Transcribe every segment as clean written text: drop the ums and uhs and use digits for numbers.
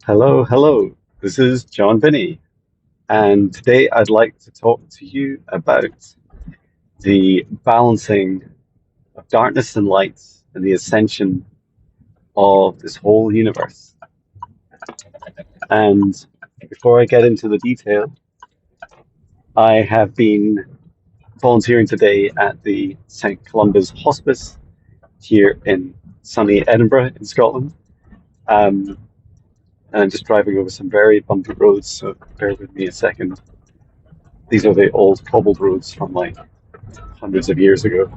Hello, hello. This is John Binnie, and today I'd like to talk to you about the balancing of darkness and light and the ascension of this whole universe. And before I get into the detail, I have been volunteering today at the St. Columba's Hospice here in sunny Edinburgh in Scotland. Um, and I'm just driving over some very bumpy roads, so bear with me a second. These are the old cobbled roads from like hundreds of years ago.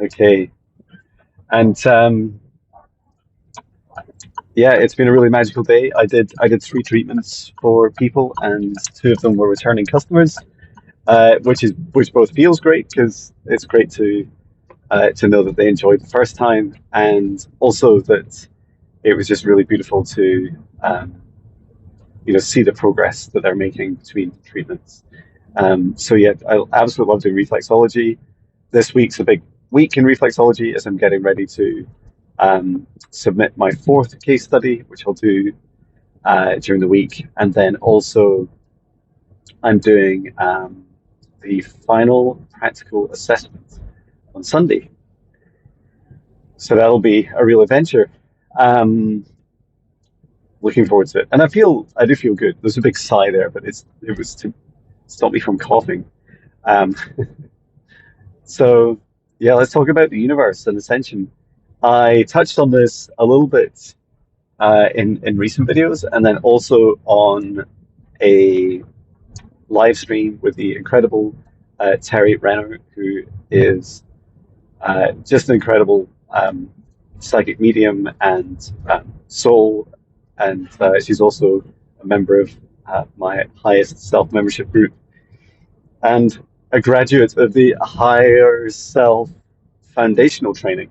Okay, and yeah, it's been a really magical day. I did three treatments for people, and two of them were returning customers, which both feels great because it's great to know that they enjoyed the first time, and also that it was just really beautiful to see the progress that they're making between treatments. So yeah, I absolutely love doing reflexology. This week's a big week in reflexology as I'm getting ready to submit my fourth case study, which I'll do during the week. And then also, I'm doing the final practical assessment on Sunday. So that'll be a real adventure. Um, Looking forward to it. And I do feel good. There's a big sigh there, but it was to stop me from coughing. Um, So, yeah, let's talk about the universe and ascension. I touched on this a little bit in recent videos, and then also on a live stream with the incredible Terry Renner, who is just an incredible psychic medium and soul, and she's also a member of my highest self membership group and a graduate of the Higher Self Foundational Training.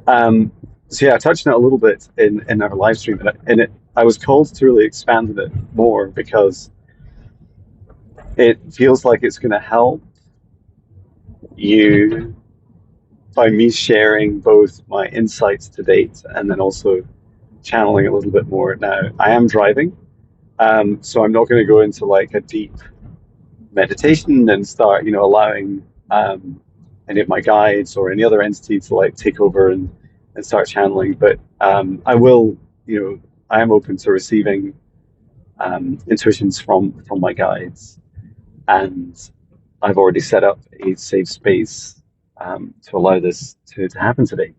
Um, so yeah, I touched on it a little bit in our live stream, and I was called to really expand on it more because it feels like it's going to help you by me sharing both my insights to date and then also channeling a little bit more. Now, I am driving, so I'm not going to go into like a deep meditation and start, allowing any of my guides or any other entity to like take over and start channeling. But I will, I am open to receiving intuitions from my guides, and I've already set up a safe space to allow this to happen today.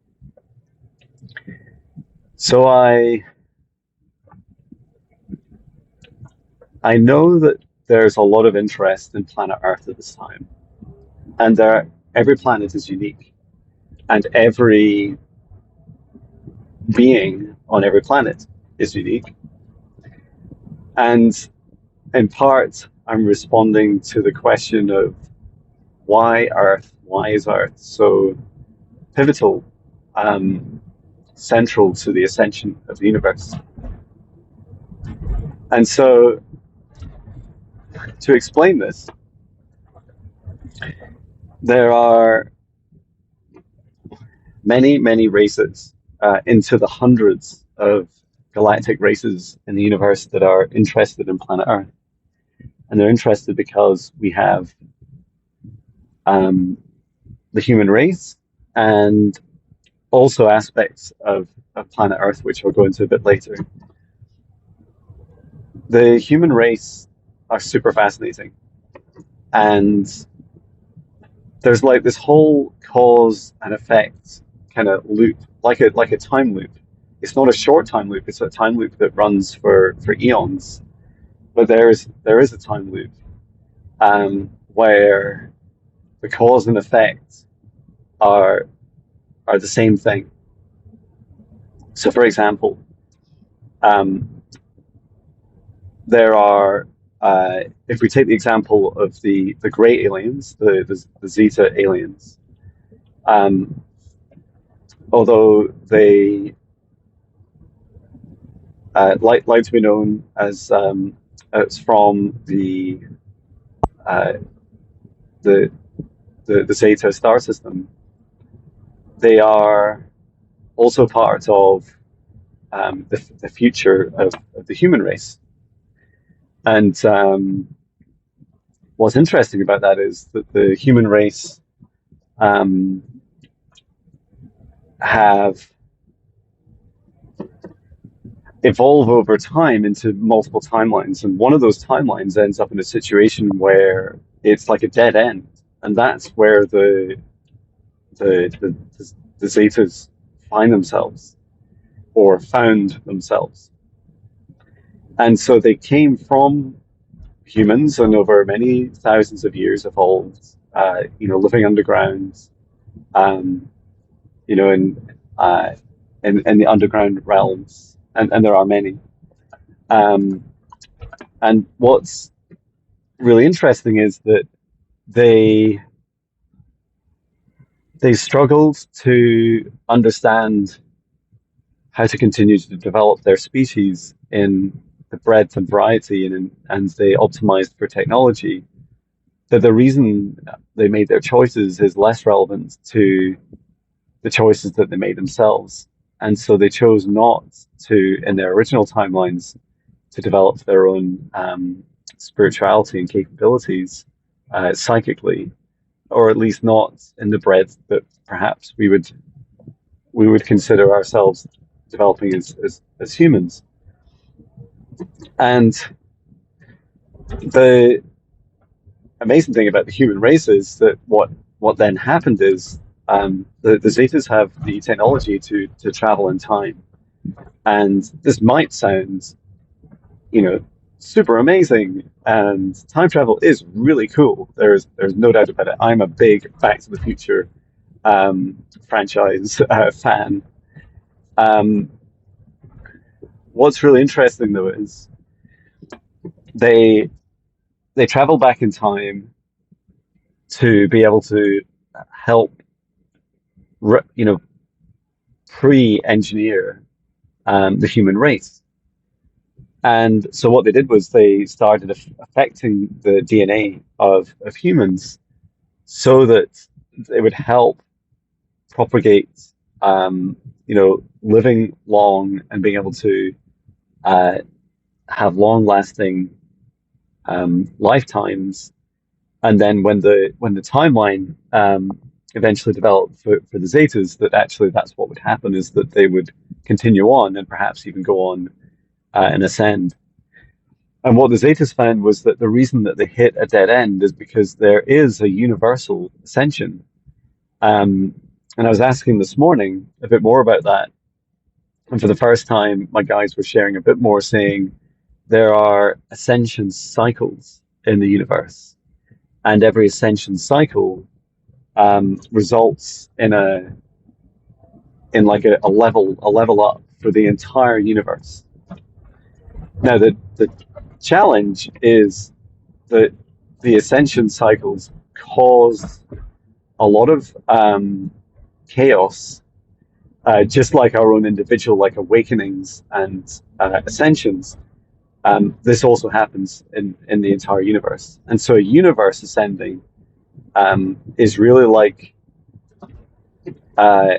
So I know that there's a lot of interest in planet Earth at this time, and every planet is unique, and every being on every planet is unique. And in part, I'm responding to the question of why Earth? Why is Earth so pivotal, central to the ascension of the universe? And so, to explain this, there are many, many races, into the hundreds of galactic races in the universe that are interested in planet Earth. And they're interested because we have um, the human race and also aspects of planet Earth, which we'll go into a bit later. The human race are super fascinating. And there's like this whole cause and effect kind of loop, like a time loop. It's not a short time loop, it's a time loop that runs for eons. But there is a time loop where the cause and effect are are the same thing. So, for example, um, there are if we take the example of the gray aliens, the Zeta aliens, um, although they like to be known as from uh, the the Zeta star system, they are also part of the future of the human race. And what's interesting about that is that the human race um, have evolved over time into multiple timelines, and one of those timelines ends up in a situation where it's like a dead end, and that's where the the, the Zetas find themselves or found themselves. And so they came from humans and over many thousands of years evolved, living underground, um, you know, uh, in the underground realms, and there are many. Um, and what's really interesting is that they they struggled to understand how to continue to develop their species in the breadth and variety, and they optimized for technology. That the reason they made their choices is less relevant to the choices that they made themselves. And so they chose not to, in their original timelines, to develop their own spirituality and capabilities psychically, or at least not in the breadth that perhaps we would consider ourselves developing as humans. And the amazing thing about the human race is that what then happened is the Zetas have the technology to travel in time. And this might sound, super amazing. And time travel is really cool. There's no doubt about it. I'm a big Back to the Future franchise fan. Um, what's really interesting though is they they travel back in time to be able to help, you know, pre-engineer the human race. And so what they did was they started affecting the DNA of humans so that it would help propagate, living long and being able to uh, have long-lasting lifetimes. And then when the timeline eventually developed for the Zetas, that actually that's what would happen is that they would continue on and perhaps even go on and ascend. And what the Zetas found was that the reason that they hit a dead end is because there is a universal ascension. Um, and I was asking this morning a bit more about that. And for the first time, my guys were sharing a bit more, saying there are ascension cycles in the universe, and every ascension cycle results in like a level up for the entire universe. Now the challenge is that the ascension cycles cause a lot of chaos, just like our own individual like awakenings and ascensions. This also happens in the entire universe, and so a universe ascending is really like uh,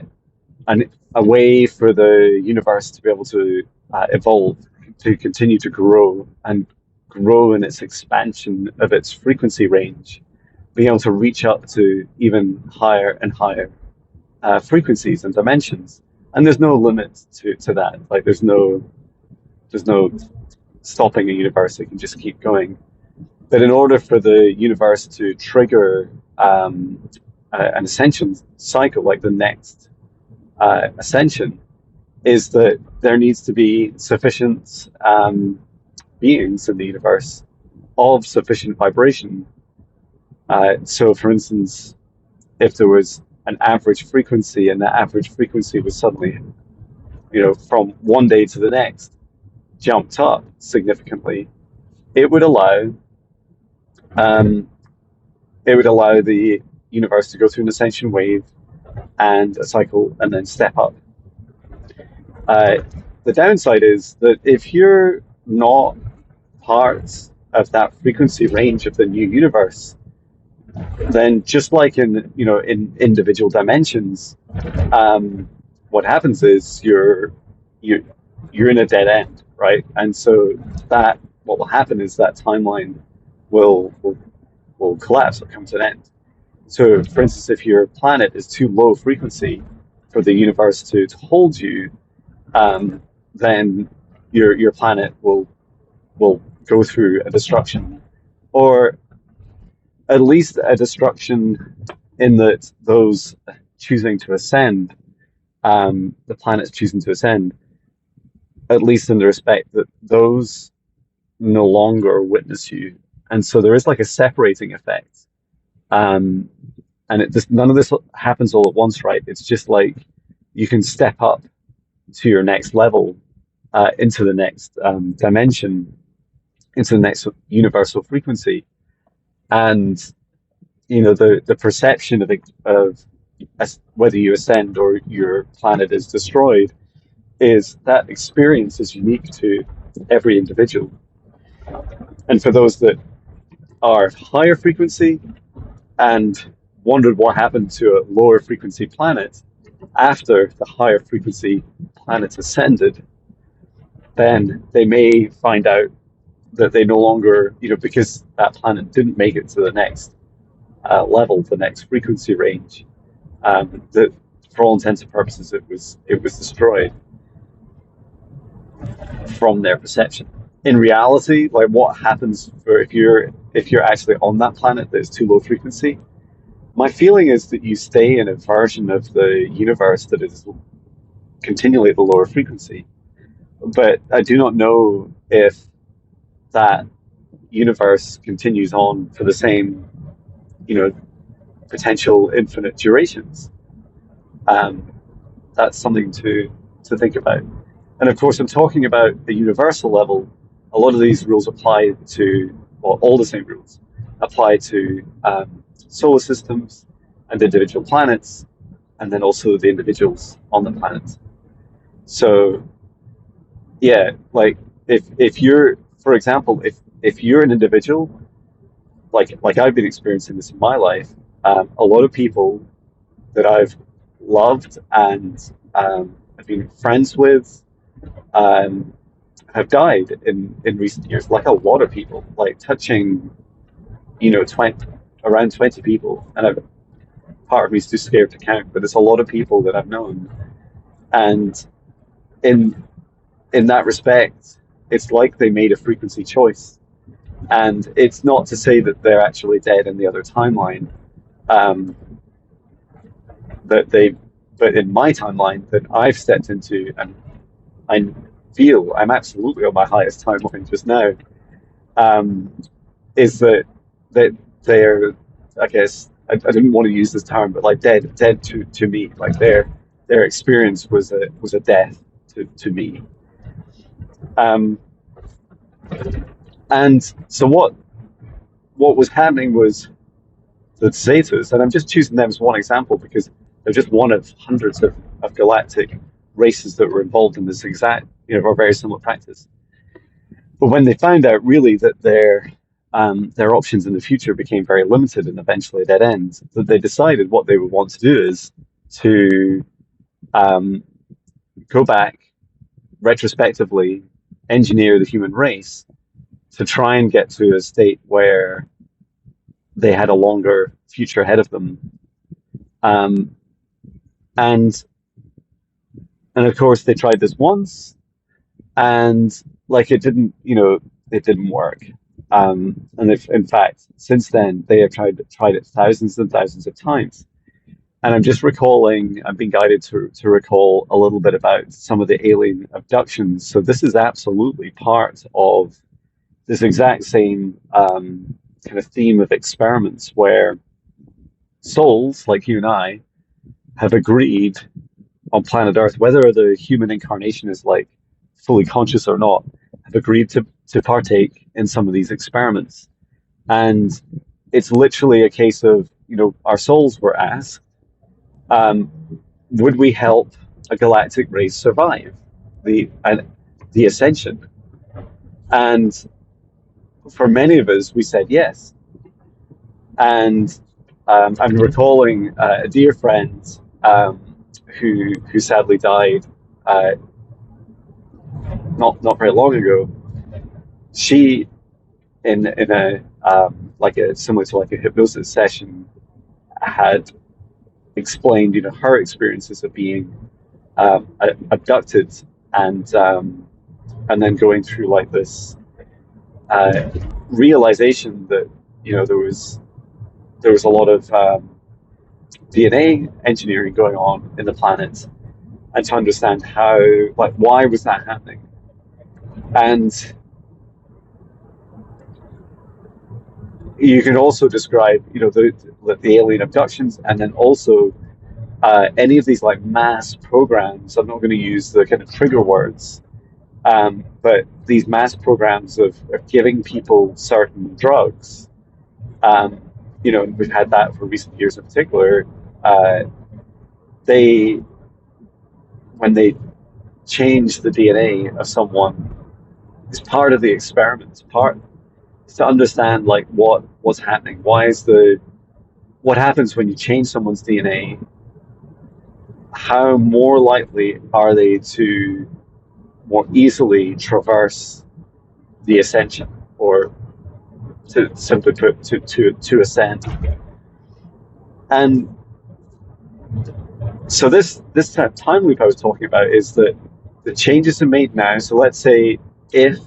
a way for the universe to be able to evolve, to continue to grow and grow in its expansion of its frequency range, being able to reach up to even higher and higher frequencies and dimensions. And there's no limit to that. Like there's no stopping a universe; it can just keep going. But in order for the universe to trigger an ascension cycle, like the next ascension, is that there needs to be sufficient beings in the universe of sufficient vibration. So, for instance, if there was an average frequency and that average frequency was suddenly, from one day to the next, jumped up significantly, it would allow um, the universe to go through an ascension wave and a cycle and then step up. Uh, the downside is that if you're not part of that frequency range of the new universe, then just like in individual dimensions, um, what happens is you're you're in a dead end, right? And so that what will happen is that timeline will will, will collapse or come to an end. So, for instance, if your planet is too low frequency for the universe to hold you, um, then your planet will go through a destruction, or at least a destruction in that those choosing to ascend, the planets choosing to ascend, at least in the respect that those no longer witness you. And so there is like a separating effect. Um, and none of this happens all at once, right? It's just like you can step up to your next level, into the next dimension, into the next universal frequency, and the perception of whether you ascend or your planet is destroyed is that experience is unique to every individual. And for those that are higher frequency and wondered what happened to a lower frequency planet after the higher frequency planet ascended, then they may find out that they no longer, because that planet didn't make it to the next level, the next frequency range, that for all intents and purposes it was destroyed from their perception. In reality, like what happens for if you're actually on that planet that's too low frequency, my feeling is that you stay in a version of the universe that is continually at the lower frequency. But I do not know if that universe continues on for the same, you know, potential infinite durations. Um, that's something to think about. And of course, I'm talking about the universal level. A lot of these rules apply to, well, all the same rules apply to solar systems and individual planets, and then also the individuals on the planet. So, yeah, like if you're, for example, if you're an individual, like I've been experiencing this in my life, a lot of people that I've loved and I've been friends with, um, have died in recent years. Like a lot of people, like touching, 20, around 20 people. And part of me is too scared to count, but it's a lot of people that I've known. And in in that respect, it's like they made a frequency choice. And it's not to say that they're actually dead in the other timeline. Um, that they, but in my timeline that I've stepped into, and I feel I'm absolutely on my highest timeline just now, um, is that they're, I guess, I didn't want to use this term, but like dead to me, like their experience was a death to me. Um, and so what was happening was the Zetas, and I'm just choosing them as one example because they're just one of hundreds of galactic races that were involved in this exact, or very similar practice. But when they found out really that their options in the future became very limited and eventually dead ends, that they decided what they would want to do is to um, go back retrospectively, engineer the human race to try and get to a state where they had a longer future ahead of them. Um, and and of course they tried this once, and like it didn't work. And if, in fact, since then they have tried it thousands and thousands of times. And I'm just recalling, I'm being guided to recall a little bit about some of the alien abductions. So this is absolutely part of this exact same kind of theme of experiments where souls like you and I have agreed on planet Earth, whether the human incarnation is like fully conscious or not, have agreed to partake in some of these experiments. And it's literally a case of, our souls were asked, um, would we help a galactic race survive the ascension? And for many of us, we said yes. And I'm recalling a dear friend who sadly died uh, not very long ago. She in a like a similar to like a hypnosis session had explained, you know, her experiences of being abducted and then going through like this uh, realization that, you know, there was a lot of DNA engineering going on in the planet, and to understand how, like, why was that happening. And you can also describe, you know, the alien abductions, and then also any of these like mass programs. I'm not going to use the kind of trigger words, but these mass programs of giving people certain drugs. Um, you know, and we've had that for recent years in particular. Uh, they when they change the DNA of someone, it's part of the experiment. Part is to understand like what's happening. Why is the what happens when you change someone's DNA? How more likely are they to more easily traverse the ascension, or to simply put, to ascend? And so this time loop I was talking about is that the changes are made now. So let's say if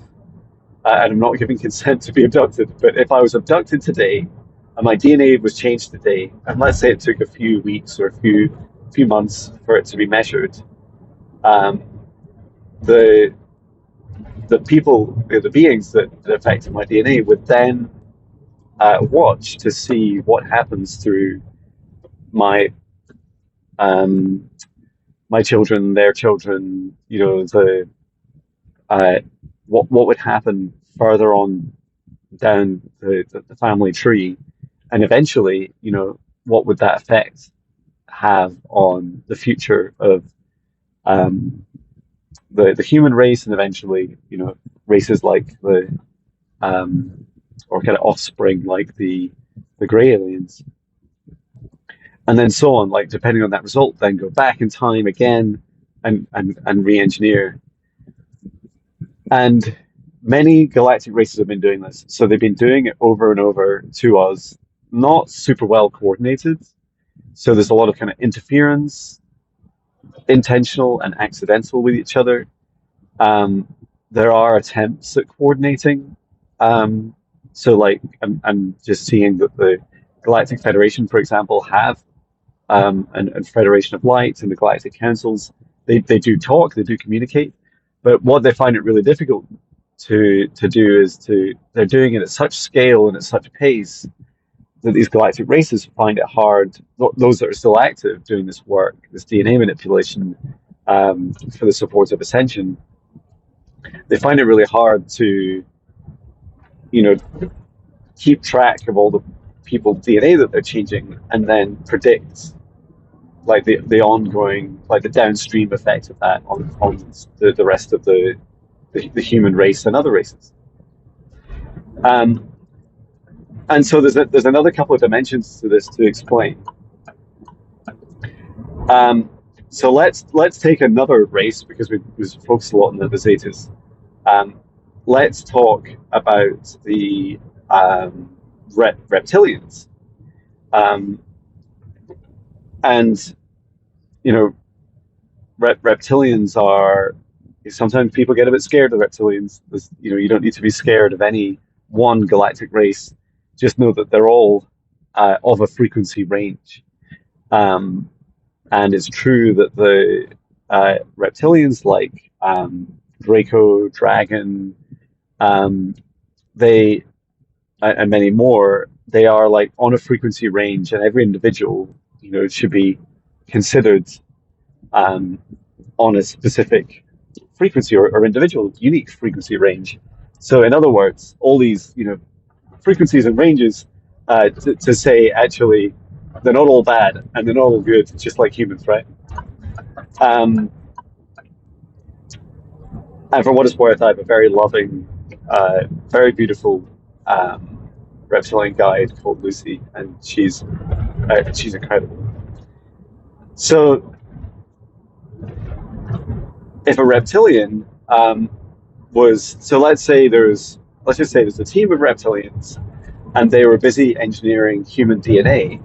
and I'm not giving consent to be abducted, but if I was abducted today and my DNA was changed today, and let's say it took a few weeks or a few months for it to be measured, um, the the people, the beings that affected my DNA would then watch to see what happens through my um, my children, their children, you know, uh, what would happen further on down the family tree, and eventually, you know, what would that effect have on the future of um, the human race, and eventually, you know, races like the or kind of offspring like the grey aliens, and then so on. Like depending on that result, then go back in time again and re-engineer. And many galactic races have been doing this. So they've been doing it over and over to us, not super well coordinated. So there's a lot of kind of interference, intentional and accidental with each other. Um, there are attempts at coordinating. Um, so like I'm just seeing that the Galactic Federation, for example, have and Federation of Light and the Galactic Councils, they do talk, they do communicate, but what they find it really difficult to do is they're doing it at such scale and at such pace that these galactic races find it hard, those that are still active doing this work, this DNA manipulation for the support of Ascension, they find it really hard to, you know, keep track of all the people DNA that they're changing and then predict like the ongoing, like the downstream effect of that on the rest of the human race and other races. Um, and so there's another couple of dimensions to this to explain. Um, so let's take another race because we focused a lot on the Zetas. Um, let's talk about the reptilians. Um, and you know, reptilians are, sometimes people get a bit scared of reptilians. You know, you don't need to be scared of any one galactic race. Just know that they're all of a frequency range. Um, and it's true that the reptilians like Draco, Dragon, um, they and many more, they are like on a frequency range, and every individual, you know, should be considered um, on a specific frequency or individual unique frequency range. So in other words, all these, you know, frequencies and ranges to say actually they're not all bad and they're not all good, just like humans, right? Um, and for what it's worth, I have a very loving, very beautiful reptilian guide called Lucy, and she's incredible. So if a reptilian let's just say there's a team of reptilians, and they were busy engineering human DNA.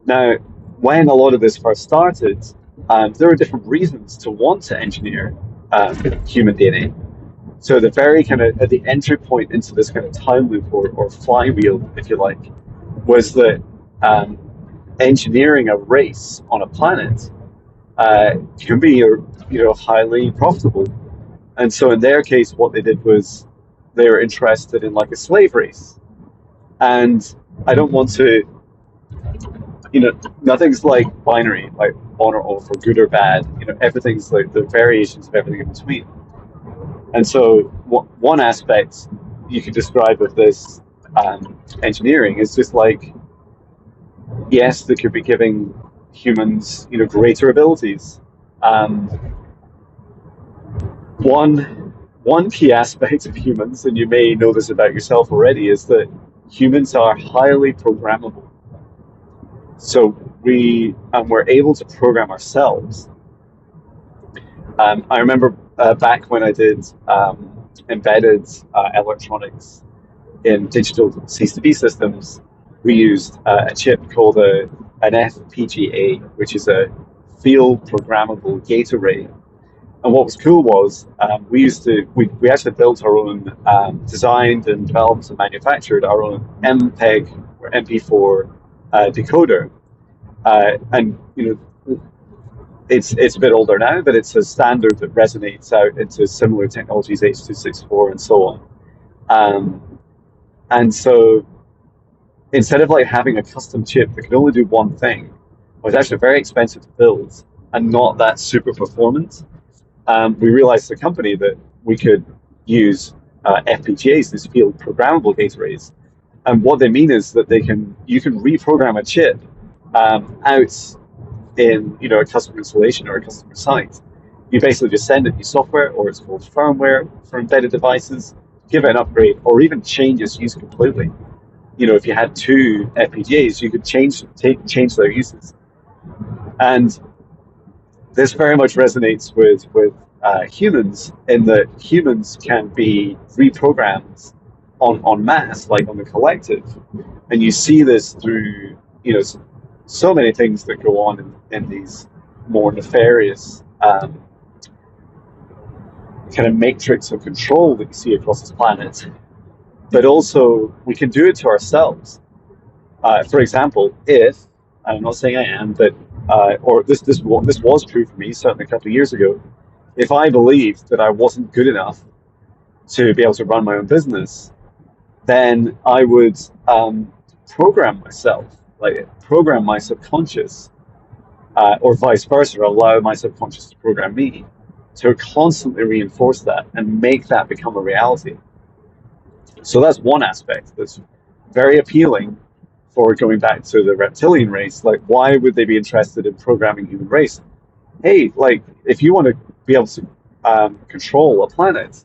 Now, when a lot of this first started, there were different reasons to want to engineer human DNA. So the very kind of at the entry point into this kind of time loop or flywheel, if you like, was that engineering a race on a planet can be highly profitable. And so in their case, what they did was they were interested in like a slave race. And I don't want to, nothing's like binary, like on or off or good or bad. Everything's like the variations of everything in between. And so one aspect you could describe of this engineering is just like, yes, they could be giving humans, greater abilities. One key aspect of humans, and you may know this about yourself already, is that humans are highly programmable. So we're able to program ourselves. I remember back when I did embedded electronics in digital C2B systems, we used a chip called an FPGA, which is a field programmable gate array. And what was cool was we actually built our own, designed and developed and manufactured our own MPEG or MP4 decoder. And it's a bit older now, but it's a standard that resonates out into similar technologies, H.264 and so on. And so instead of like having a custom chip that could only do one thing, it was actually very expensive to build and not that super performant. We realized as a company that we could use FPGAs, these field programmable gate arrays. And what they mean is that you can reprogram a chip out in a customer installation or a customer site. You basically just send it new software, or it's called firmware for embedded devices, give it an upgrade, or even change its use completely. If you had two FPGAs, you could change their uses. And this very much resonates with humans, in that humans can be reprogrammed en masse, like on the collective. And you see this through, so many things that go on in these more nefarious kind of matrix of control that you see across this planet. But also, we can do it to ourselves. For example, if, I'm not saying I am, but or this was true for me certainly a couple of years ago, if I believed that I wasn't good enough to be able to run my own business, then I would program myself, like program my subconscious, or vice versa, allow my subconscious to program me, to constantly reinforce that and make that become a reality. So that's one aspect that's very appealing for going back to the reptilian race. Like, why would they be interested in programming human race? Hey, like, if you want to be able to control a planet,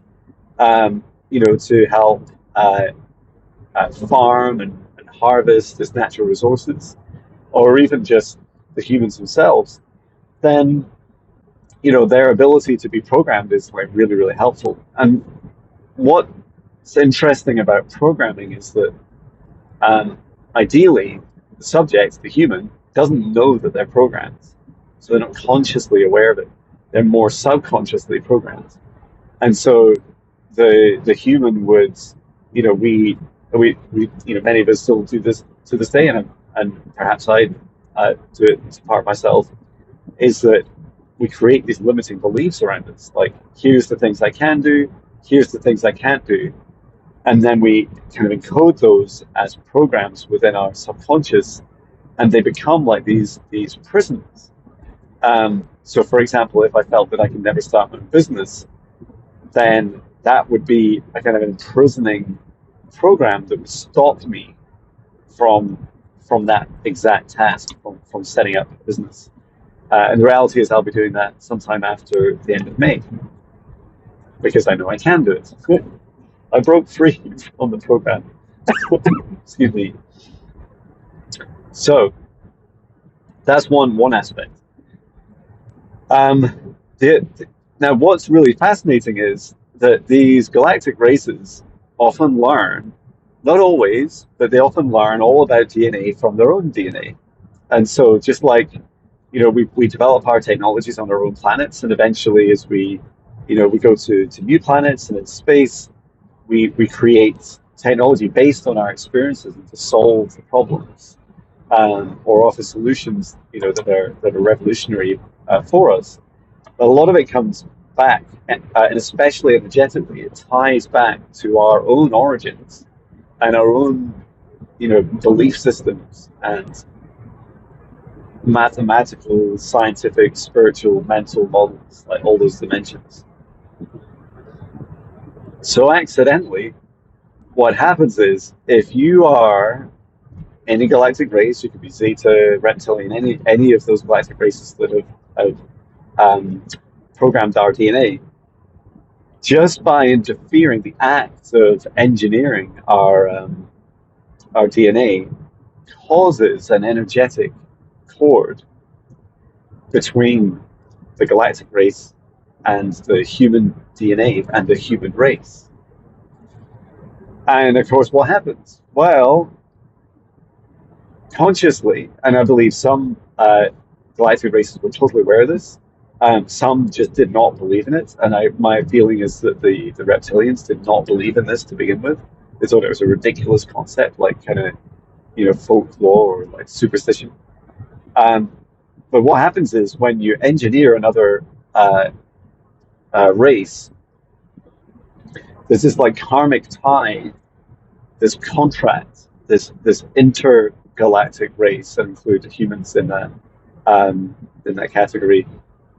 to help farm and harvest its natural resources, or even just the humans themselves, then their ability to be programmed is like really, really helpful. And what's interesting about programming is that ideally the subject, the human, doesn't know that they're programmed, so they're not consciously aware of it. They're more subconsciously programmed. And so the human would, we many of us still do this to this day, and perhaps I do it as part of myself, is that we create these limiting beliefs around us. Like, here's the things I can do, here's the things I can't do. And then we kind of encode those as programs within our subconscious, and they become like these prisons. So, for example, if I felt that I could never start my own business, then that would be a kind of imprisoning program that would stop me from that exact task, from setting up a business. And the reality is I'll be doing that sometime after the end of May, because I know I can do it. I broke free from the program. Excuse me. So that's one aspect. Um, the, Now, what's really fascinating is that these galactic races often learn, not always, but they often learn all about DNA from their own DNA. And so, just like we develop our technologies on our own planets, and eventually, as we go to new planets and in space, we create technology based on our experiences and to solve the problems or offer solutions, that are revolutionary for us. But a lot of it comes back, and especially energetically, it ties back to our own origins and our own, belief systems and mathematical, scientific, spiritual, mental models, like all those dimensions. So accidentally, what happens is if you are any galactic race, you could be Zeta, Reptilian, any of those galactic races that have um, programmed our DNA, just by interfering, the act of engineering our DNA causes an energetic cord between the galactic race and the human DNA and the human race. And of course, what happens? Well, consciously, and I believe some galactic races were totally aware of this. Some just did not believe in it, and my feeling is that the reptilians did not believe in this to begin with. They thought it was a ridiculous concept, like kind of folklore or like superstition. Um, but what happens is when you engineer another race, there's this like karmic tie, this contract, this intergalactic race that include humans in that category.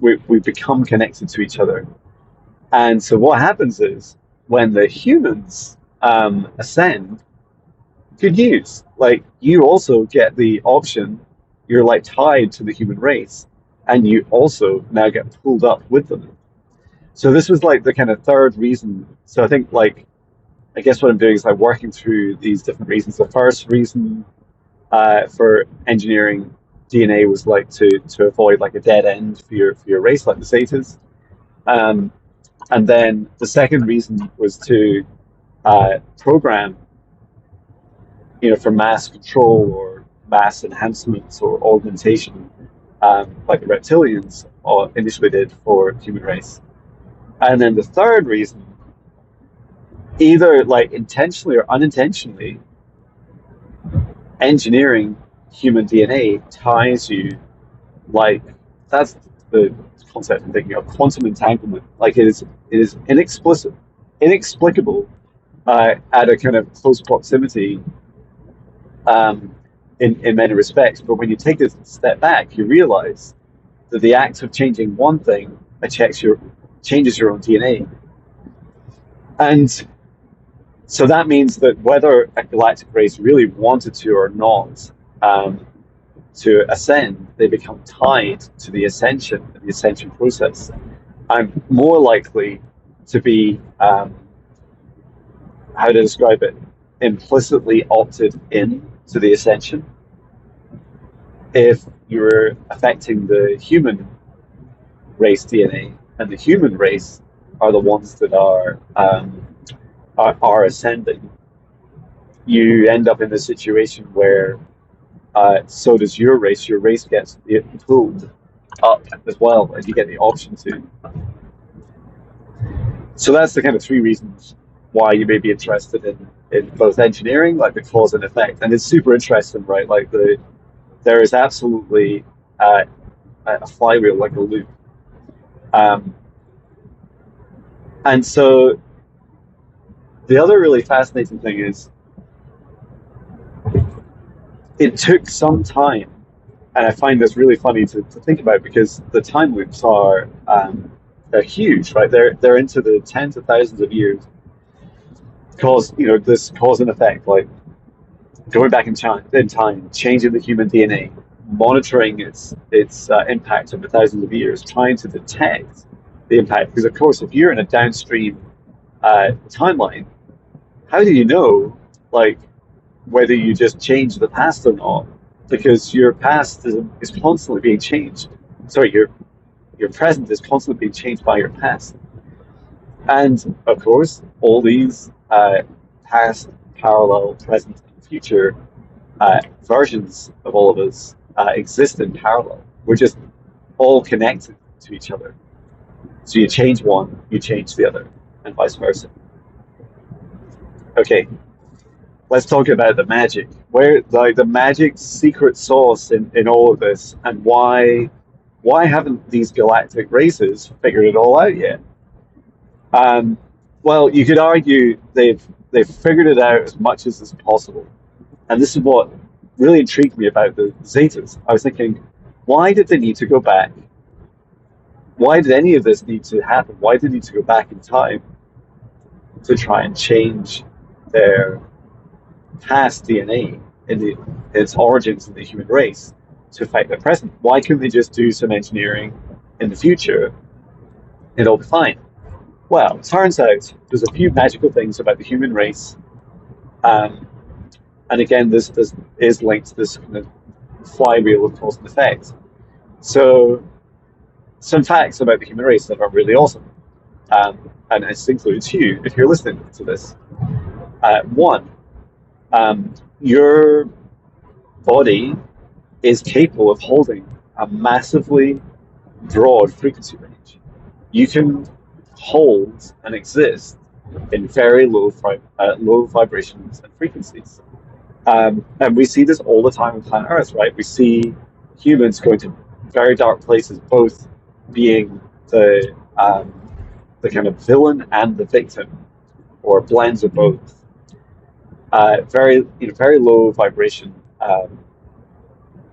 We become connected to each other, and so what happens is when the humans ascend, good news. Like you also get the option. You're like tied to the human race, and you also now get pulled up with them. So this was like the kind of third reason. So I think like I guess what I'm doing is like working through these different reasons. The first reason for engineering DNA was like to avoid like a dead end for your race, like the Zetas. Um, and then the second reason was to program, for mass control or mass enhancements or augmentation, like the reptilians initially did for the human race. And then the third reason, either like intentionally or unintentionally, engineering human DNA ties you, like that's the concept I'm thinking of, quantum entanglement. Like it is inexplicable at a kind of close proximity um, in many respects. But when you take a step back, you realize that the act of changing one thing changes your own DNA. And so that means that whether a galactic race really wanted to or not, to ascend, they become tied to the ascension process. I'm more likely to be, how to describe it, implicitly opted in to the ascension if you're affecting the human race DNA, and the human race are the ones that are ascending. You end up in a situation where so does your race. Your race gets pulled up as well, and you get the option to. So that's the kind of three reasons why you may be interested in both engineering, like the cause and effect. And it's super interesting, right? Like there is absolutely a flywheel, like a loop. Um, and so the other really fascinating thing is it took some time, and I find this really funny to think about because the time loops are they're huge, right? They're into the tens of thousands of years. Cause this cause and effect, like going back in time, changing the human DNA, monitoring its impact over thousands of years, trying to detect the impact. Because of course, if you're in a downstream timeline, how do you know like whether you just change the past or not, because your past is constantly being changed. Sorry, your present is constantly being changed by your past. And of course, all these past, parallel, present, and future versions of all of us exist in parallel. We're just all connected to each other. So you change one, you change the other, and vice versa. Okay, let's talk about the magic. Where like the magic secret sauce in all of this, and why haven't these galactic races figured it all out yet? Um, well, you could argue they've figured it out as much as is possible, and this is what really intrigued me about the Zetas. I was thinking, why did they need to go back? Why did any of this need to happen? Why did they need to go back in time to try and change their past DNA in its origins in the human race to affect the present? Why couldn't they just do some engineering in the future? It'll be fine. Well, it turns out there's a few magical things about the human race, um, and again, this is linked to this kind of flywheel of cause and effect. So, some facts about the human race that are really awesome, and this includes you if you're listening to this. One, your body is capable of holding a massively broad frequency range. You can hold and exist in very low vibrations and frequencies. And we see this all the time on planet Earth, right? We see humans going to very dark places, both being the kind of villain and the victim, or blends of both. Very low vibration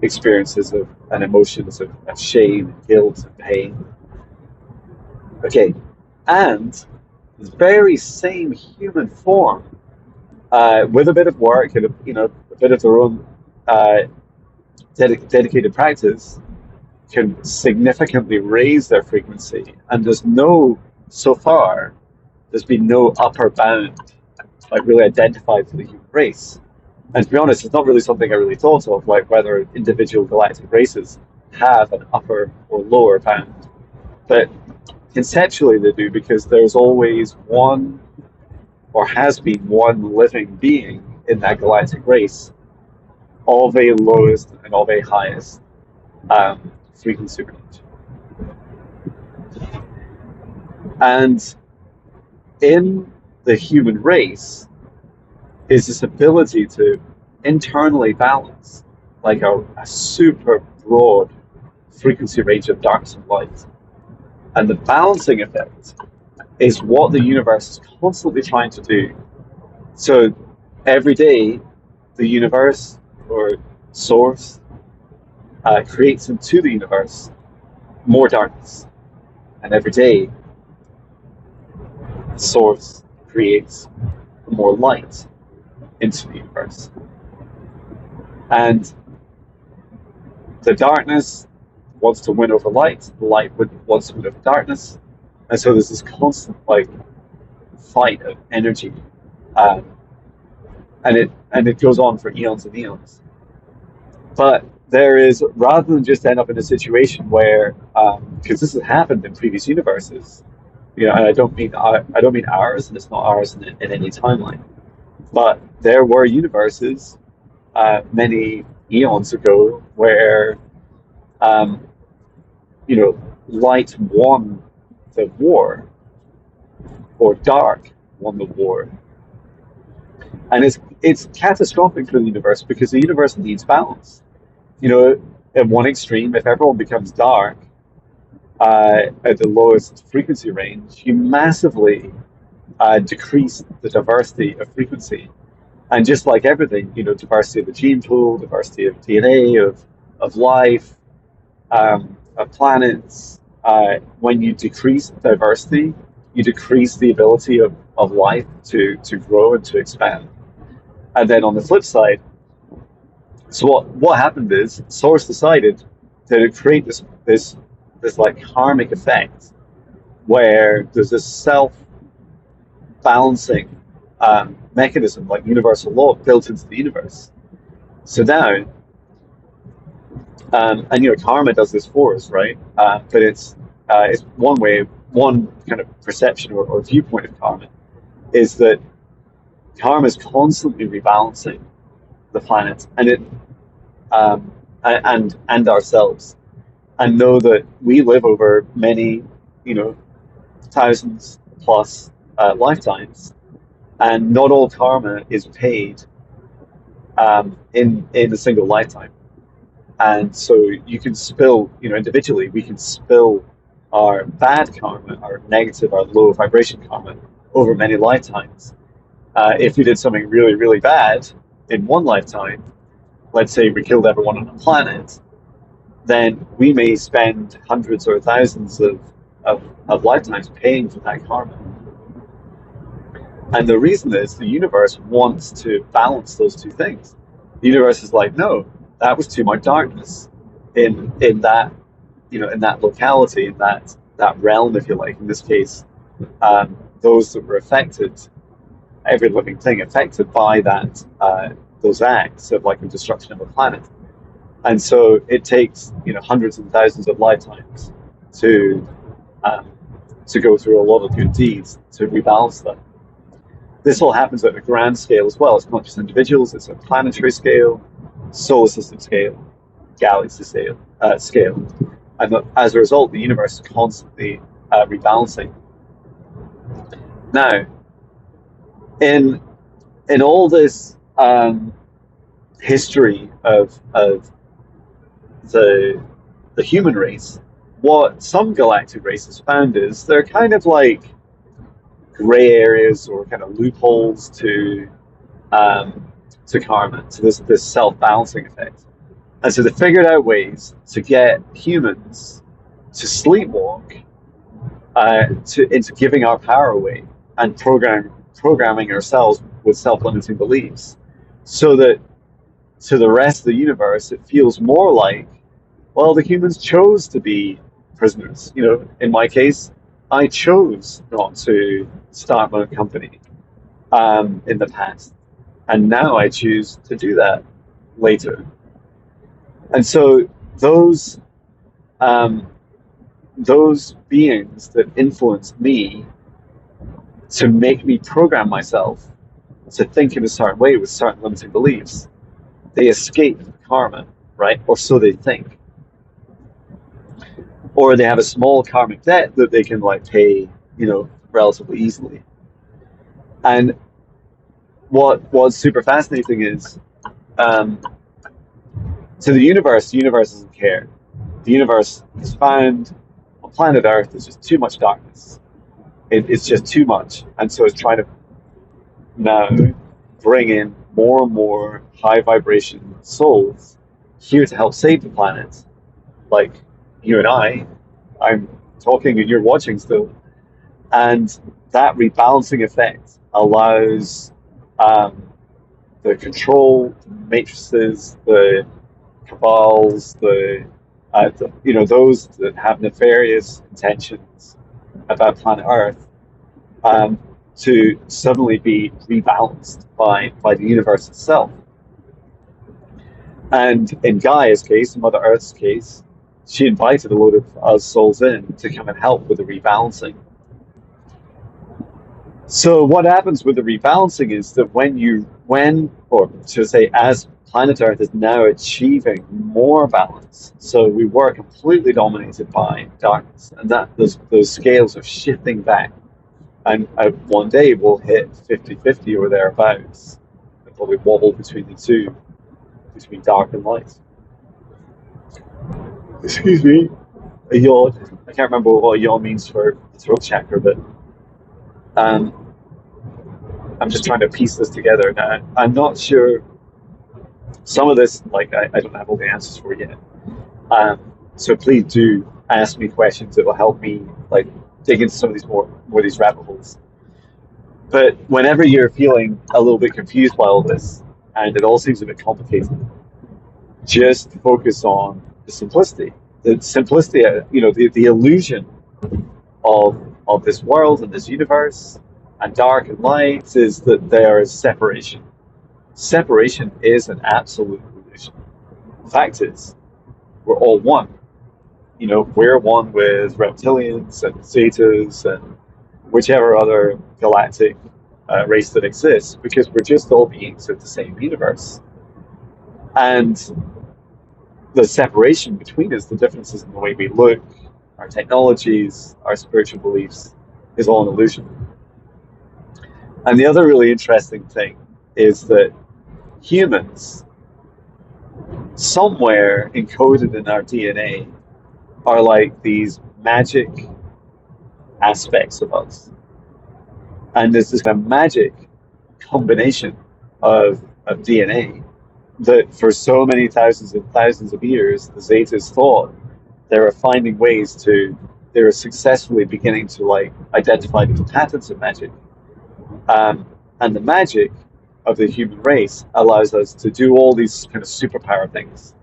experiences of and emotions of shame, guilt, and pain. Okay, and the very same human form, with a bit of work and a bit of their own dedicated practice, can significantly raise their frequency. And so far, there's been no upper bound, like really identified for the human race. And to be honest, it's not really something I really thought of, like whether individual galactic races have an upper or lower bound. But conceptually they do, because there's always one, or has been one, living being in that galactic race of a lowest and of a highest frequency range. And in the human race is this ability to internally balance, like a super broad frequency range of darkness and light. And the balancing effect is what the universe is constantly trying to do. So every day, the universe, or source, creates into the universe more darkness. And every day, source creates more light into the universe. And the darkness wants to win over light, the light wants to win over darkness. And so there's this constant fight of energy. And it goes on for eons and eons. But there is, rather than just end up in a situation where, because this has happened in previous universes, and I don't mean ours, and it's not ours in any timeline, but there were universes many eons ago where light won the war, or dark won the war. And it's catastrophic for the universe, because the universe needs balance. At one extreme, if everyone becomes dark at the lowest frequency range, you massively decrease the diversity of frequency. And just like everything, diversity of the gene pool, diversity of DNA, of life, of planets, when you decrease diversity, you decrease the ability of life to grow and to expand. And then on the flip side, so what happened is Source decided to create this like karmic effect where there's this self balancing mechanism, like universal law, built into the universe. So now, and karma does this for us, right? But it's one way, one kind of perception or viewpoint of karma is that karma is constantly rebalancing the planet and it and ourselves, and know that we live over many, thousands plus lifetimes, and not all karma is paid in a single lifetime. And so you can spill, individually, we can spill our bad karma, our negative, our low vibration karma over many lifetimes. If we did something really, really bad in one lifetime, let's say we killed everyone on the planet, then we may spend hundreds or thousands of lifetimes paying for that karma. And the reason is the universe wants to balance those two things. The universe is like, no, that was too much darkness in that, in that locality, in that realm, if you like. In this case, those that were affected, every living thing affected by that, those acts of like the destruction of a planet. And so it takes, hundreds and thousands of lifetimes to go through a lot of good deeds to rebalance that. This all happens at a grand scale as well. It's not just individuals; it's a planetary scale, solar system scale, galaxy scale, and as a result, the universe is constantly rebalancing. Now, in all this history of the human race, what some galactic races found is they're kind of like gray areas or kind of loopholes to karma, to this self-balancing effect. And so they figured out ways to get humans to sleepwalk into giving our power away and programming ourselves with self-limiting beliefs, so that to the rest of the universe it feels more like, well, the humans chose to be prisoners. In my case, I chose not to start my own company in the past, and now I choose to do that later. And so those beings that influenced me to make me program myself to think in a certain way with certain limiting beliefs, they escape karma, right? Or so they think. Or they have a small karmic debt that they can pay, relatively easily. And what's super fascinating is, to the universe doesn't care. The universe has found on planet Earth there's just too much darkness. It's just too much, and so it's trying to now bring in more and more high vibration souls here to help save the planet, like you and I'm talking and you're watching still. And that rebalancing effect allows the control, the matrices, the cabals, those that have nefarious intentions about planet Earth, to suddenly be rebalanced by the universe itself. And in Gaia's case, in Mother Earth's case, she invited a load of us souls in to come and help with the rebalancing. So what happens with the rebalancing is that as planet Earth is now achieving more balance, so we were completely dominated by darkness, and that those scales are shifting back, and one day we'll hit 50-50 or thereabouts, and probably wobble between the two, between dark and light. Excuse me, a yawn. I can't remember what a yawn means for the throat chakra, but I'm just trying to piece this together now. I'm not sure. Some of this, I don't have all the answers for yet. So please do ask me questions that will help me dig into some of these more of these rabbit holes. But whenever you're feeling a little bit confused by all this, and it all seems a bit complicated, just focus on the simplicity. The simplicity, the illusion of this world and this universe and dark and light is that there is separation. Separation is an absolute illusion. The fact is, we're all one. We're one with reptilians and zetas and whichever other galactic race that exists, because we're just all beings of the same universe. And the separation between us, the differences in the way we look, our technologies, our spiritual beliefs, is all an illusion. And the other really interesting thing is that humans, somewhere encoded in our DNA, are like these magic aspects of us. And there's this kind of magic combination of DNA that for so many thousands and thousands of years, the Zetas thought they were finding ways they were successfully beginning to like identify the patterns of magic. And the magic of the human race allows us to do all these kind of superpower things.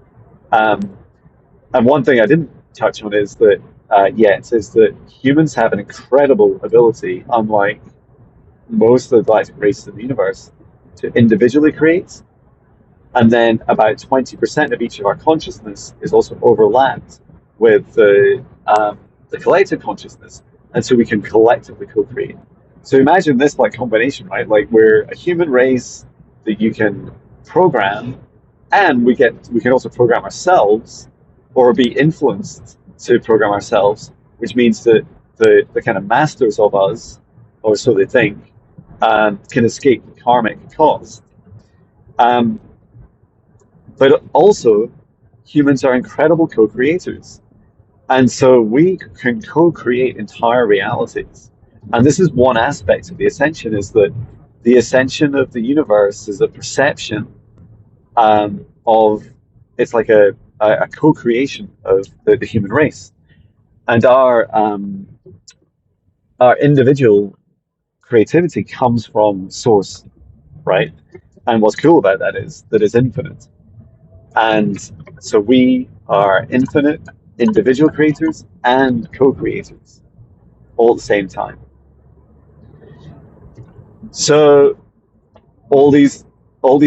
And one thing I didn't touch on is that is that humans have an incredible ability, unlike most of the galactic races in the universe, to individually create. And then about 20% of each of our consciousness is also overlapped with the collective consciousness. And so we can collectively co-create. So imagine this like combination, right? Like we're a human race that you can program, and we can also program ourselves or be influenced to program ourselves, which means that the kind of masters of us, or so they think, can escape the karmic cost. But also, humans are incredible co-creators. And so we can co-create entire realities. And this is one aspect of the Ascension, is that the Ascension of the universe is a perception of, it's like a co-creation of the human race. And our individual creativity comes from source, right? And what's cool about that is that it's infinite. And so we are infinite individual creators and co-creators all at the same time. So all these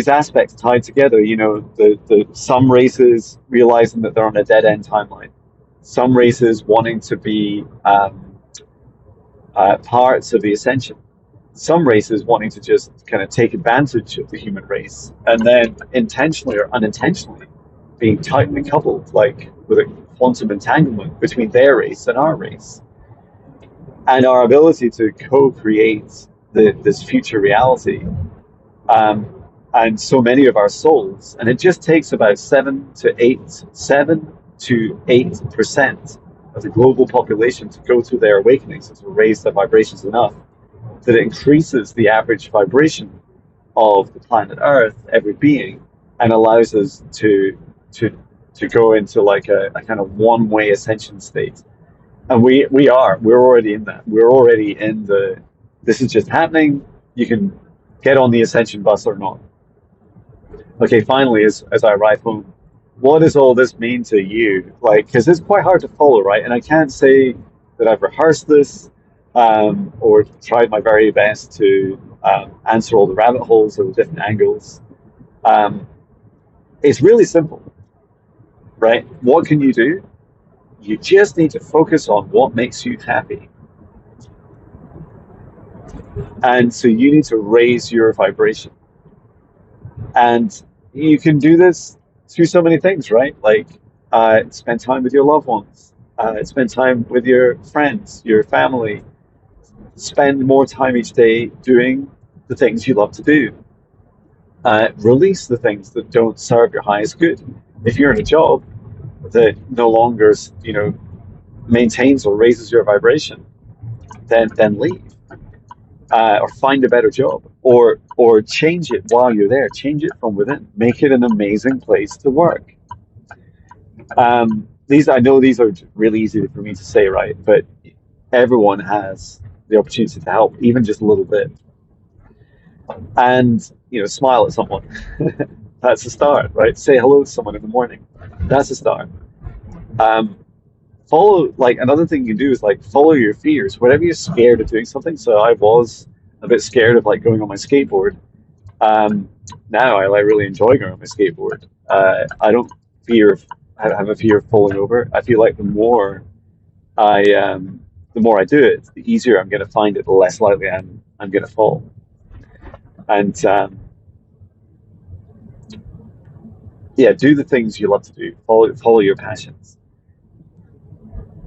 aspects tied together, the some races realizing that they're on a dead end timeline, some races wanting to be parts of the Ascension, some races wanting to just kind of take advantage of the human race, and then intentionally or unintentionally being tightly coupled, like with a quantum entanglement between their race and our race. And our ability to co-create this future reality, and so many of our souls, and it just takes about 7 to 8% of the global population to go through their awakenings and to raise their vibrations enough that it increases the average vibration of the planet Earth, every being, and allows us to go into like a kind of one-way ascension state. And we're already in that. We're already in this is just happening. You can get on the Ascension bus or not. Okay, finally, as I arrive home, what does all this mean to you? Like, because it's quite hard to follow, right? And I can't say that I've rehearsed this or tried my very best to answer all the rabbit holes or the different angles. It's really simple, right? What can you do? You just need to focus on what makes you happy. And so you need to raise your vibration. And you can do this through so many things, right? Like spend time with your loved ones, spend time with your friends, your family, spend more time each day doing the things you love to do. Release the things that don't serve your highest good. If you're in a job that no longer, maintains or raises your vibration, then leave. Or find a better job, or change it while you're there. Change it from within. Make it an amazing place to work. I know these are really easy for me to say, right? But everyone has the opportunity to help, even just a little bit. And smile at someone. That's a start, right? Say hello to someone in the morning. That's a start. Follow, like, another thing you can do is like follow your fears. Whenever you're scared of doing something. So I was a bit scared of like going on my skateboard. Um, Now I like really enjoy going on my skateboard. I don't fear of, have a fear of falling over. I feel like I the more I do it, the easier I'm going to find it, the less likely I'm going to fall. And yeah, do the things you love to do. Follow your passions.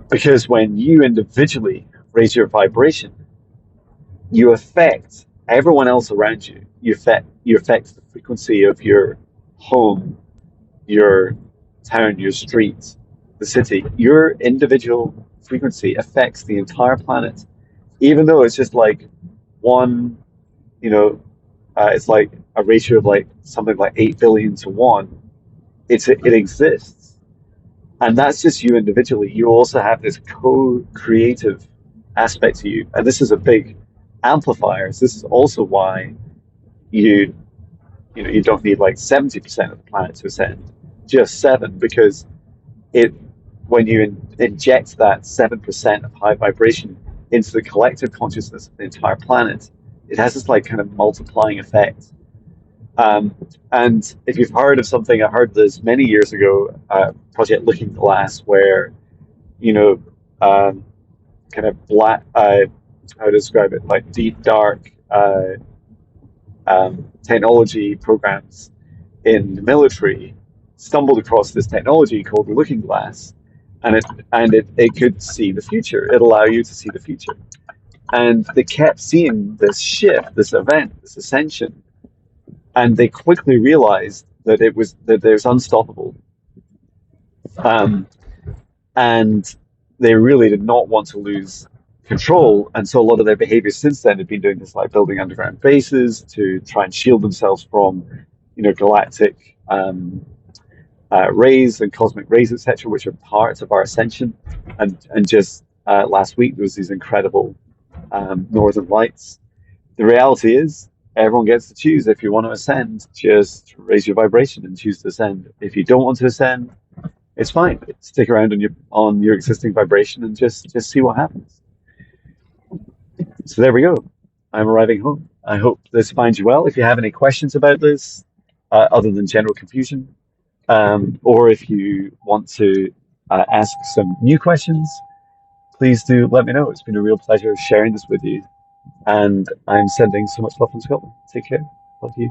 Because when you individually raise your vibration, you affect everyone else around you. You affect the frequency of your home, your town, your street, the city. Your individual frequency affects the entire planet, even though it's just like one, you know, it's like a ratio of like something like 8 billion to one. It exists, and that's just you individually. You also have this co-creative aspect to you, and this is a big amplifier. So this is also why you you don't need like 70% of the planet to ascend, just seven, because it when you inject that 7% of high vibration into the collective consciousness of the entire planet, it has this like kind of multiplying effect. And if you've heard of something, I heard this many years ago, Project Looking Glass, where you know, kind of black, how to describe it, like deep dark technology programs in the military stumbled across this technology called the Looking Glass, and it could see the future. It allowed you to see the future, and they kept seeing this shift, this event, this ascension, and they quickly realized that there's unstoppable, um, and they really did not want to lose control. And so a lot of their behavior since then had been doing this, like building underground bases to try and shield themselves from, galactic rays and cosmic rays, etc., which are parts of our ascension. And just last week there was these incredible northern lights. The reality is, everyone gets to choose. If you want to ascend, just raise your vibration and choose to ascend. If you don't want to ascend, it's fine. Stick around on your existing vibration and just see what happens. So there we go. I'm arriving home. I hope this finds you well. If you have any questions about this, other than general confusion, or if you want to ask some new questions, please do let me know. It's been a real pleasure sharing this with you. And I'm sending so much love from Scotland. Take care. Love you.